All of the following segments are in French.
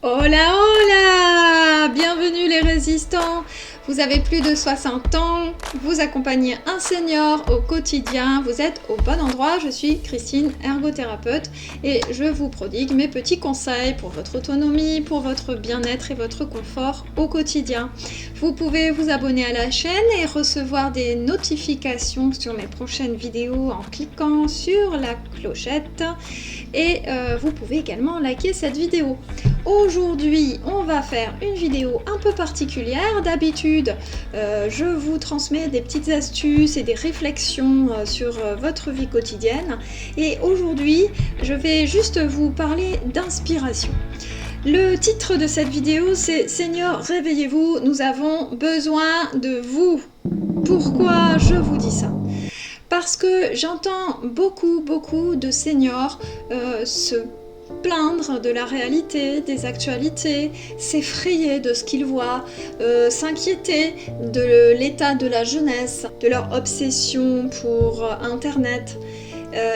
Hola hola! Bienvenue les résistants! Vous avez plus de 60 ans, vous accompagnez un senior au quotidien, vous êtes au bon endroit. Je suis Christine, ergothérapeute, et je vous prodigue mes petits conseils pour votre autonomie, pour votre bien-être et votre confort au quotidien. Vous pouvez vous abonner à la chaîne et recevoir des notifications sur mes prochaines vidéos en cliquant sur la clochette. Et vous pouvez également liker cette vidéo. Aujourd'hui, on va faire une vidéo un peu particulière. D'habitude, je vous transmets des petites astuces et des réflexions sur votre vie quotidienne. Et aujourd'hui, je vais juste vous parler d'inspiration. Le titre de cette vidéo, c'est « Senior, réveillez-vous, nous avons besoin de vous ». Pourquoi je vous dis ça ? Parce que j'entends beaucoup de seniors se plaindre de la réalité, des actualités, s'effrayer de ce qu'ils voient, s'inquiéter de l'état de la jeunesse, de leur obsession pour Internet.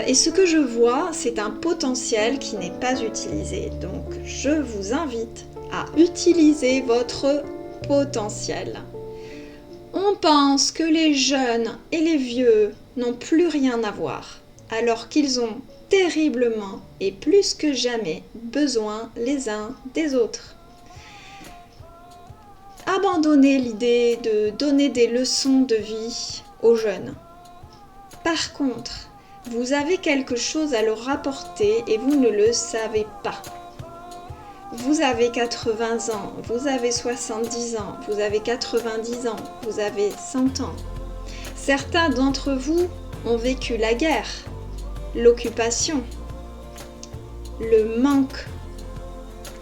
Et ce que je vois, c'est un potentiel qui n'est pas utilisé. Donc je vous invite à utiliser votre potentiel. On pense que les jeunes et les vieux n'ont plus rien à voir, alors qu'ils ont terriblement et plus que jamais besoin les uns des autres. Abandonnez l'idée de donner des leçons de vie aux jeunes. Par contre, vous avez quelque chose à leur apporter et vous ne le savez pas. Vous avez 80 ans, vous avez 70 ans, vous avez 90 ans, vous avez 100 ans. Certains d'entre vous ont vécu la guerre, l'occupation, le manque,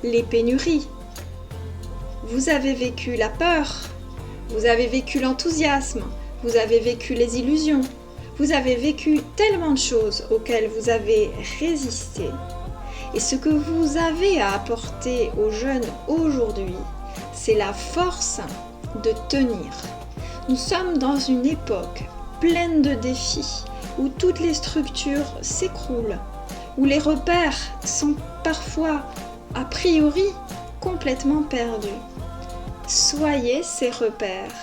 les pénuries. Vous avez vécu la peur, vous avez vécu l'enthousiasme, vous avez vécu les illusions. Vous avez vécu tellement de choses auxquelles vous avez résisté. Et ce que vous avez à apporter aux jeunes aujourd'hui, c'est la force de tenir. Nous sommes dans une époque pleine de défis, où toutes les structures s'écroulent, où les repères sont parfois, a priori, complètement perdus. Soyez ces repères.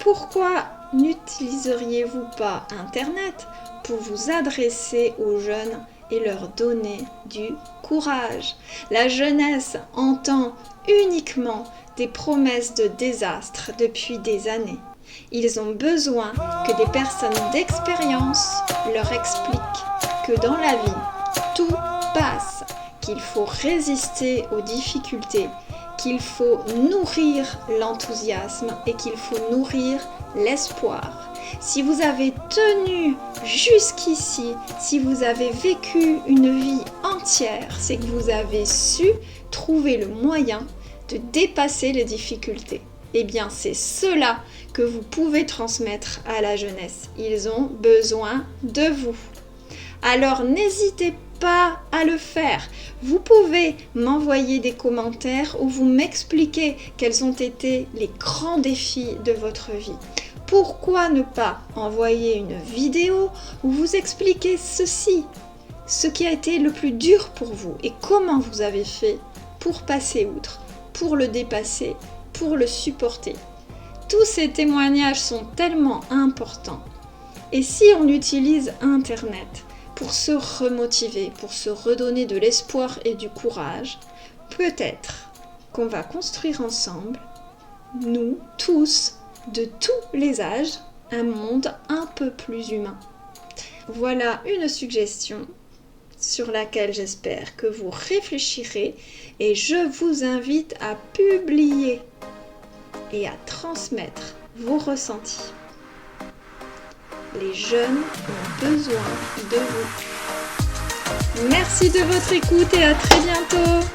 Pourquoi n'utiliseriez-vous pas Internet pour vous adresser aux jeunes et leur donner du courage? La jeunesse entend uniquement des promesses de désastre depuis des années. Ils ont besoin que des personnes d'expérience leur expliquent que dans la vie, tout passe, qu'il faut résister aux difficultés, qu'il faut nourrir l'enthousiasme et qu'il faut nourrir l'espoir. Si vous avez tenu jusqu'ici, si vous avez vécu une vie entière, c'est que vous avez su trouver le moyen de dépasser les difficultés. Eh bien, c'est cela que vous pouvez transmettre à la jeunesse. Ils ont besoin de vous. Alors, n'hésitez pas à le faire. Vous pouvez m'envoyer des commentaires où vous m'expliquez quels ont été les grands défis de votre vie. Pourquoi ne pas envoyer une vidéo où vous expliquez ceci, ce qui a été le plus dur pour vous et comment vous avez fait pour passer outre, pour le dépasser, pour le supporter. Tous ces témoignages sont tellement importants. Et si on utilise Internet pour se remotiver, pour se redonner de l'espoir et du courage, peut-être qu'on va construire ensemble, nous tous, de tous les âges, un monde un peu plus humain. Voilà une suggestion sur laquelle j'espère que vous réfléchirez et je vous invite à publier et à transmettre vos ressentis. Les jeunes ont besoin de vous. Merci de votre écoute et à très bientôt.